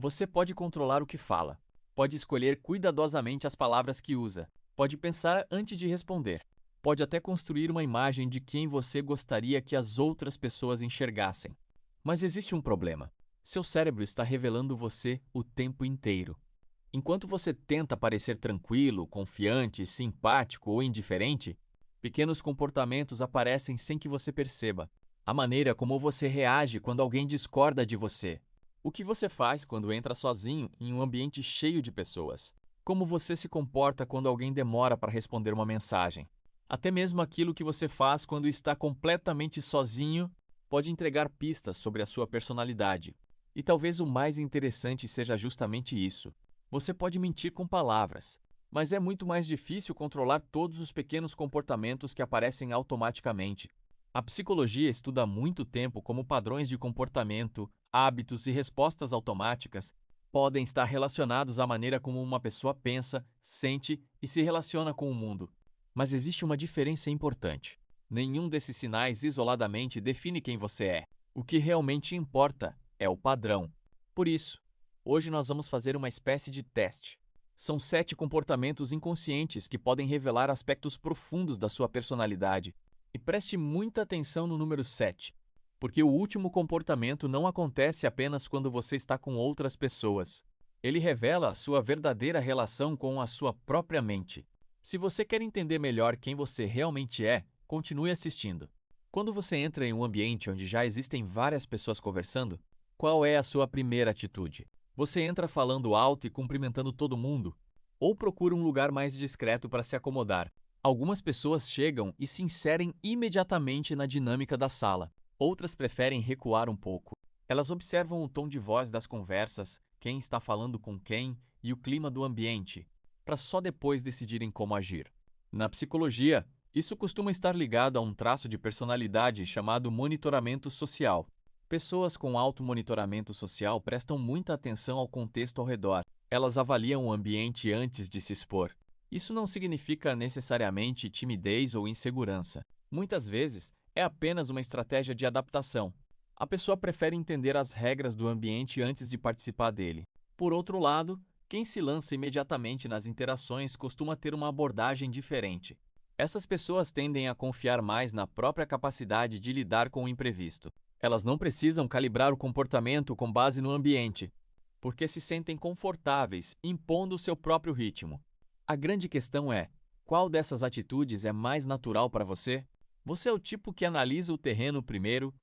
Você pode controlar o que fala, pode escolher cuidadosamente as palavras que usa, pode pensar antes de responder, pode até construir uma imagem de quem você gostaria que as outras pessoas enxergassem. Mas existe um problema. Seu cérebro está revelando você o tempo inteiro. Enquanto você tenta parecer tranquilo, confiante, simpático ou indiferente, pequenos comportamentos aparecem sem que você perceba. A maneira como você reage quando alguém discorda de você. O que você faz quando entra sozinho em um ambiente cheio de pessoas. Como você se comporta quando alguém demora para responder uma mensagem. Até mesmo aquilo que você faz quando está completamente sozinho pode entregar pistas sobre a sua personalidade. E talvez o mais interessante seja justamente isso. Você pode mentir com palavras, mas é muito mais difícil controlar todos os pequenos comportamentos que aparecem automaticamente. A psicologia estuda há muito tempo como padrões de comportamento, hábitos e respostas automáticas podem estar relacionados à maneira como uma pessoa pensa, sente e se relaciona com o mundo. Mas existe uma diferença importante. Nenhum desses sinais isoladamente define quem você é. O que realmente importa é o padrão. Por isso, hoje nós vamos fazer uma espécie de teste. São 7 comportamentos inconscientes que podem revelar aspectos profundos da sua personalidade. E preste muita atenção no número 7, porque o último comportamento não acontece apenas quando você está com outras pessoas. Ele revela a sua verdadeira relação com a sua própria mente. Se você quer entender melhor quem você realmente é, continue assistindo. Quando você entra em um ambiente onde já existem várias pessoas conversando, qual é a sua primeira atitude? Você entra falando alto e cumprimentando todo mundo? Ou procura um lugar mais discreto para se acomodar? Algumas pessoas chegam e se inserem imediatamente na dinâmica da sala. Outras preferem recuar um pouco. Elas observam o tom de voz das conversas, quem está falando com quem e o clima do ambiente, para só depois decidirem como agir. Na psicologia, isso costuma estar ligado a um traço de personalidade chamado monitoramento social. Pessoas com alto monitoramento social prestam muita atenção ao contexto ao redor. Elas avaliam o ambiente antes de se expor. Isso não significa necessariamente timidez ou insegurança. Muitas vezes, é apenas uma estratégia de adaptação. A pessoa prefere entender as regras do ambiente antes de participar dele. Por outro lado, quem se lança imediatamente nas interações costuma ter uma abordagem diferente. Essas pessoas tendem a confiar mais na própria capacidade de lidar com o imprevisto. Elas não precisam calibrar o comportamento com base no ambiente, porque se sentem confortáveis impondo o seu próprio ritmo. A grande questão é, qual dessas atitudes é mais natural para você? Você é o tipo que analisa o terreno primeiro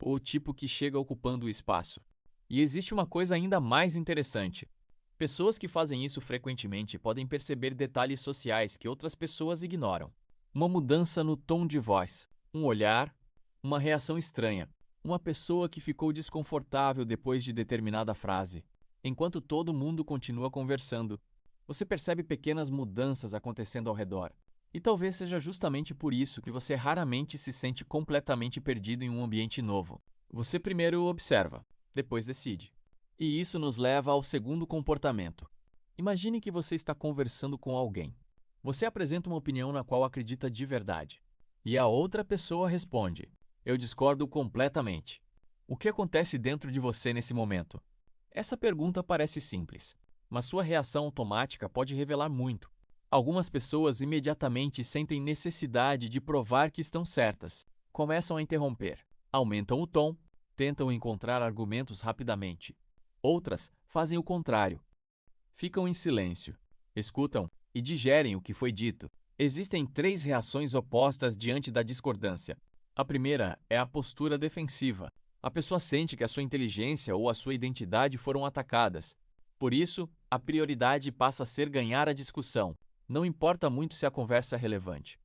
ou o tipo que chega ocupando o espaço? E existe uma coisa ainda mais interessante. Pessoas que fazem isso frequentemente podem perceber detalhes sociais que outras pessoas ignoram. Uma mudança no tom de voz, um olhar, uma reação estranha, uma pessoa que ficou desconfortável depois de determinada frase. Enquanto todo mundo continua conversando, você percebe pequenas mudanças acontecendo ao redor. E talvez seja justamente por isso que você raramente se sente completamente perdido em um ambiente novo. Você primeiro observa, depois decide. E isso nos leva ao segundo comportamento. Imagine que você está conversando com alguém. Você apresenta uma opinião na qual acredita de verdade. E a outra pessoa responde: "Eu discordo completamente." O que acontece dentro de você nesse momento? Essa pergunta parece simples, mas sua reação automática pode revelar muito. Algumas pessoas imediatamente sentem necessidade de provar que estão certas. Começam a interromper, aumentam o tom, tentam encontrar argumentos rapidamente. Outras fazem o contrário. Ficam em silêncio, escutam e digerem o que foi dito. Existem 3 reações opostas diante da discordância. A primeira é a postura defensiva. A pessoa sente que a sua inteligência ou a sua identidade foram atacadas. Por isso, a prioridade passa a ser ganhar a discussão. Não importa muito se a conversa é relevante.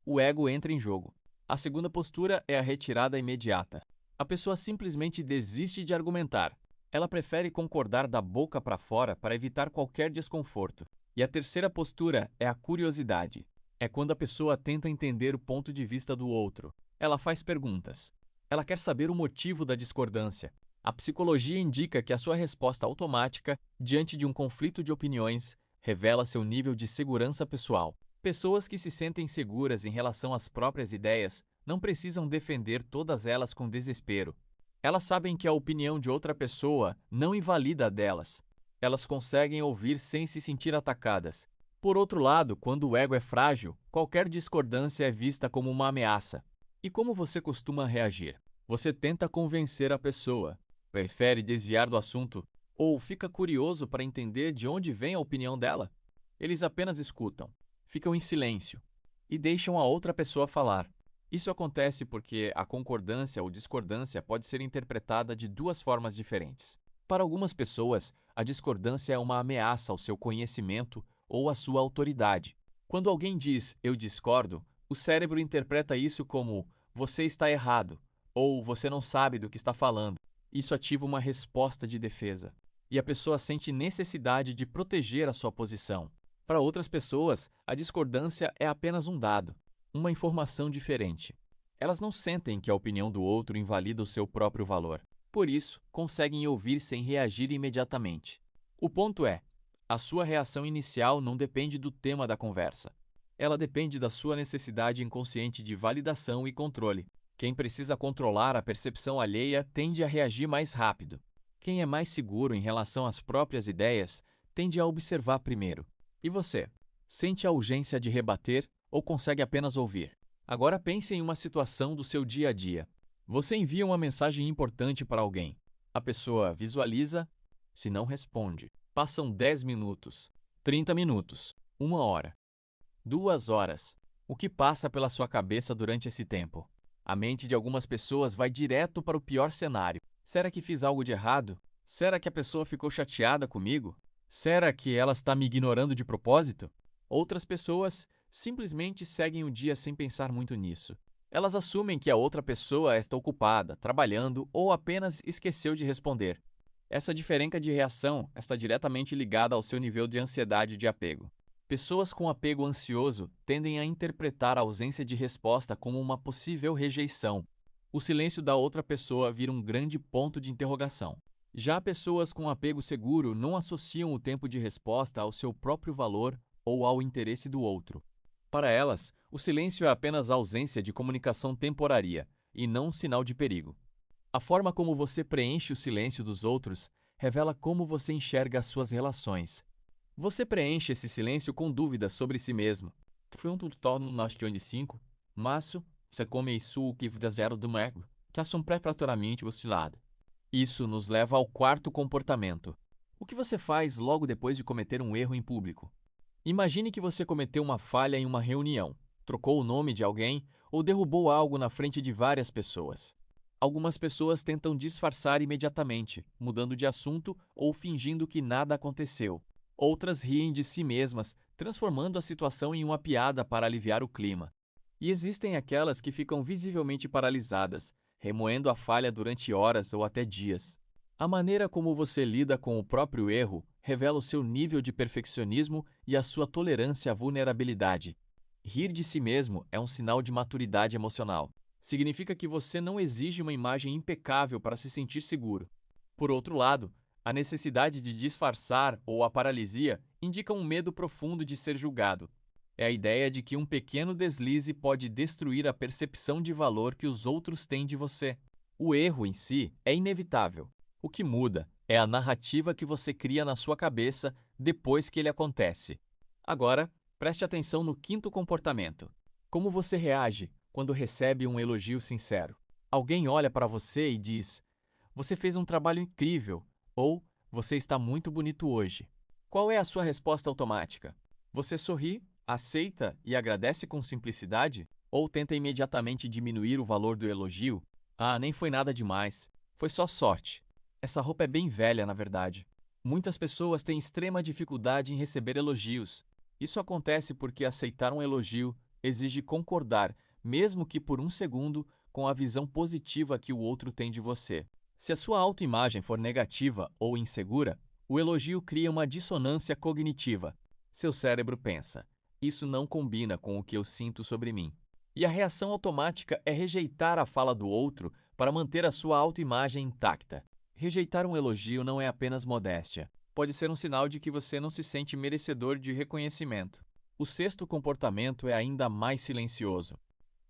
O ego entra em jogo. A segunda postura é a retirada imediata. A pessoa simplesmente desiste de argumentar. Ela prefere concordar da boca para fora para evitar qualquer desconforto. E a terceira postura é a curiosidade. É quando a pessoa tenta entender o ponto de vista do outro. Ela faz perguntas. Ela quer saber o motivo da discordância. A psicologia indica que a sua resposta automática, diante de um conflito de opiniões, revela seu nível de segurança pessoal. Pessoas que se sentem seguras em relação às próprias ideias não precisam defender todas elas com desespero. Elas sabem que a opinião de outra pessoa não invalida a delas. Elas conseguem ouvir sem se sentir atacadas. Por outro lado, quando o ego é frágil, qualquer discordância é vista como uma ameaça. E como você costuma reagir? Você tenta convencer a pessoa, prefere desviar do assunto ou fica curioso para entender de onde vem a opinião dela? Eles apenas escutam, ficam em silêncio e deixam a outra pessoa falar. Isso acontece porque a concordância ou discordância pode ser interpretada de duas formas diferentes. Para algumas pessoas, a discordância é uma ameaça ao seu conhecimento ou à sua autoridade. Quando alguém diz "eu discordo", o cérebro interpreta isso como "você está errado" ou "você não sabe do que está falando". Isso ativa uma resposta de defesa, e a pessoa sente necessidade de proteger a sua posição. Para outras pessoas, a discordância é apenas um dado, uma informação diferente. Elas não sentem que a opinião do outro invalida o seu próprio valor. Por isso, conseguem ouvir sem reagir imediatamente. O ponto é, a sua reação inicial não depende do tema da conversa. Ela depende da sua necessidade inconsciente de validação e controle. Quem precisa controlar a percepção alheia tende a reagir mais rápido. Quem é mais seguro em relação às próprias ideias tende a observar primeiro. E você? Sente a urgência de rebater ou consegue apenas ouvir? Agora pense em uma situação do seu dia a dia. Você envia uma mensagem importante para alguém. A pessoa visualiza, se não responde. Passam 10 minutos, 30 minutos, 1 hora, 2 horas. O que passa pela sua cabeça durante esse tempo? A mente de algumas pessoas vai direto para o pior cenário. Será que fiz algo de errado? Será que a pessoa ficou chateada comigo? Será que ela está me ignorando de propósito? Outras pessoas simplesmente seguem o dia sem pensar muito nisso. Elas assumem que a outra pessoa está ocupada, trabalhando ou apenas esqueceu de responder. Essa diferença de reação está diretamente ligada ao seu nível de ansiedade e de apego. Pessoas com apego ansioso tendem a interpretar a ausência de resposta como uma possível rejeição. O silêncio da outra pessoa vira um grande ponto de interrogação. Já pessoas com apego seguro não associam o tempo de resposta ao seu próprio valor ou ao interesse do outro. Para elas, o silêncio é apenas a ausência de comunicação temporária e não um sinal de perigo. A forma como você preenche o silêncio dos outros revela como você enxerga as suas relações. Você preenche esse silêncio com dúvidas sobre si mesmo. Pronto, torno nas 5, mas você come isso que dá zero do mercado, que são preparatoriamente oscilado. Isso nos leva ao quarto comportamento. O que você faz logo depois de cometer um erro em público? Imagine que você cometeu uma falha em uma reunião, trocou o nome de alguém ou derrubou algo na frente de várias pessoas. Algumas pessoas tentam disfarçar imediatamente, mudando de assunto ou fingindo que nada aconteceu. Outras riem de si mesmas, transformando a situação em uma piada para aliviar o clima. E existem aquelas que ficam visivelmente paralisadas, remoendo a falha durante horas ou até dias. A maneira como você lida com o próprio erro revela o seu nível de perfeccionismo e a sua tolerância à vulnerabilidade. Rir de si mesmo é um sinal de maturidade emocional. Significa que você não exige uma imagem impecável para se sentir seguro. Por outro lado, a necessidade de disfarçar ou a paralisia indica um medo profundo de ser julgado. É a ideia de que um pequeno deslize pode destruir a percepção de valor que os outros têm de você. O erro em si é inevitável. O que muda é a narrativa que você cria na sua cabeça depois que ele acontece. Agora, preste atenção no quinto comportamento. Como você reage quando recebe um elogio sincero? Alguém olha para você e diz: "Você fez um trabalho incrível" ou "Você está muito bonito hoje". Qual é a sua resposta automática? Você sorri, aceita e agradece com simplicidade? Ou tenta imediatamente diminuir o valor do elogio? "Ah, nem foi nada demais. Foi só sorte. Essa roupa é bem velha, na verdade". Muitas pessoas têm extrema dificuldade em receber elogios. Isso acontece porque aceitar um elogio exige concordar, mesmo que por um segundo, com a visão positiva que o outro tem de você. Se a sua autoimagem for negativa ou insegura, o elogio cria uma dissonância cognitiva. Seu cérebro pensa: "Isso não combina com o que eu sinto sobre mim". E a reação automática é rejeitar a fala do outro para manter a sua autoimagem intacta. Rejeitar um elogio não é apenas modéstia. Pode ser um sinal de que você não se sente merecedor de reconhecimento. O sexto comportamento é ainda mais silencioso.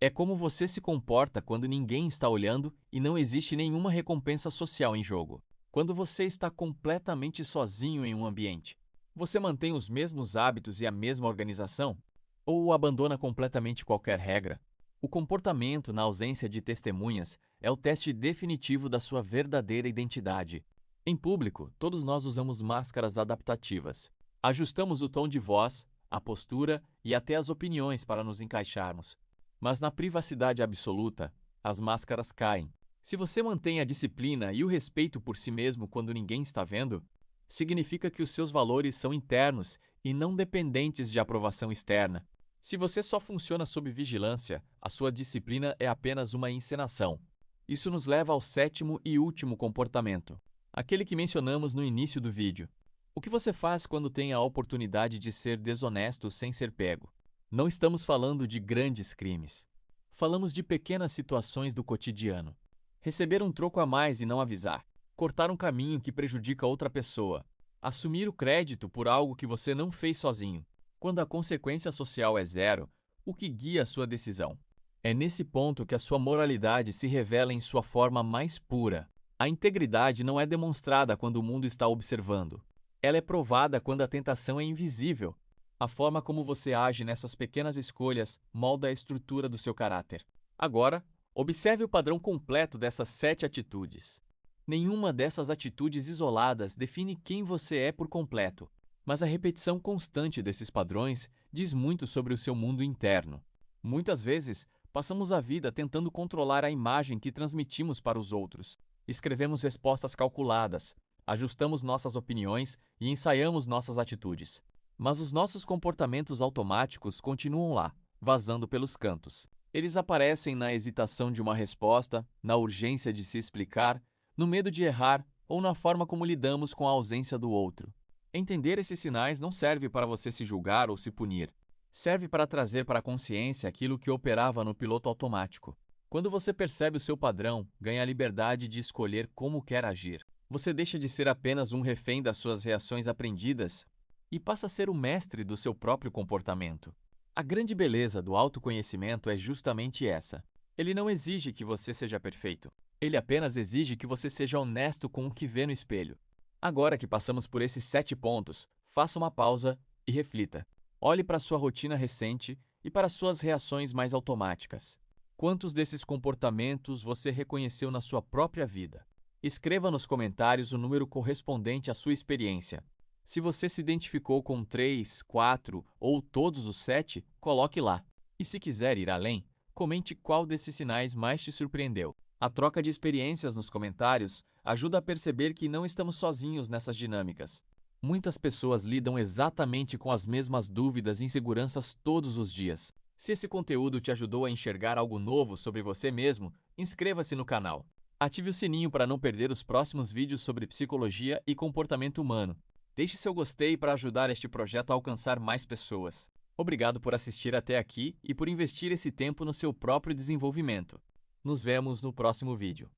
É como você se comporta quando ninguém está olhando e não existe nenhuma recompensa social em jogo. Quando você está completamente sozinho em um ambiente, você mantém os mesmos hábitos e a mesma organização? Ou abandona completamente qualquer regra? O comportamento na ausência de testemunhas é o teste definitivo da sua verdadeira identidade. Em público, todos nós usamos máscaras adaptativas. Ajustamos o tom de voz, a postura e até as opiniões para nos encaixarmos. Mas na privacidade absoluta, as máscaras caem. Se você mantém a disciplina e o respeito por si mesmo quando ninguém está vendo, significa que os seus valores são internos e não dependentes de aprovação externa. Se você só funciona sob vigilância, a sua disciplina é apenas uma encenação. Isso nos leva ao sétimo e último comportamento, aquele que mencionamos no início do vídeo. O que você faz quando tem a oportunidade de ser desonesto sem ser pego? Não estamos falando de grandes crimes. Falamos de pequenas situações do cotidiano. Receber um troco a mais e não avisar. Cortar um caminho que prejudica outra pessoa. Assumir o crédito por algo que você não fez sozinho. Quando a consequência social é zero, o que guia a sua decisão? É nesse ponto que a sua moralidade se revela em sua forma mais pura. A integridade não é demonstrada quando o mundo está observando. Ela é provada quando a tentação é invisível. A forma como você age nessas pequenas escolhas molda a estrutura do seu caráter. Agora, observe o padrão completo dessas 7 atitudes. Nenhuma dessas atitudes isoladas define quem você é por completo, mas a repetição constante desses padrões diz muito sobre o seu mundo interno. Muitas vezes, passamos a vida tentando controlar a imagem que transmitimos para os outros. Escrevemos respostas calculadas, ajustamos nossas opiniões e ensaiamos nossas atitudes. Mas os nossos comportamentos automáticos continuam lá, vazando pelos cantos. Eles aparecem na hesitação de uma resposta, na urgência de se explicar, no medo de errar ou na forma como lidamos com a ausência do outro. Entender esses sinais não serve para você se julgar ou se punir. Serve para trazer para a consciência aquilo que operava no piloto automático. Quando você percebe o seu padrão, ganha a liberdade de escolher como quer agir. Você deixa de ser apenas um refém das suas reações aprendidas e passa a ser o mestre do seu próprio comportamento. A grande beleza do autoconhecimento é justamente essa. Ele não exige que você seja perfeito. Ele apenas exige que você seja honesto com o que vê no espelho. Agora que passamos por esses 7 pontos, faça uma pausa e reflita. Olhe para sua rotina recente e para suas reações mais automáticas. Quantos desses comportamentos você reconheceu na sua própria vida? Escreva nos comentários o número correspondente à sua experiência. Se você se identificou com 3, 4 ou todos os 7, coloque lá. E se quiser ir além, comente qual desses sinais mais te surpreendeu. A troca de experiências nos comentários ajuda a perceber que não estamos sozinhos nessas dinâmicas. Muitas pessoas lidam exatamente com as mesmas dúvidas e inseguranças todos os dias. Se esse conteúdo te ajudou a enxergar algo novo sobre você mesmo, inscreva-se no canal. Ative o sininho para não perder os próximos vídeos sobre psicologia e comportamento humano. Deixe seu gostei para ajudar este projeto a alcançar mais pessoas. Obrigado por assistir até aqui e por investir esse tempo no seu próprio desenvolvimento. Nos vemos no próximo vídeo.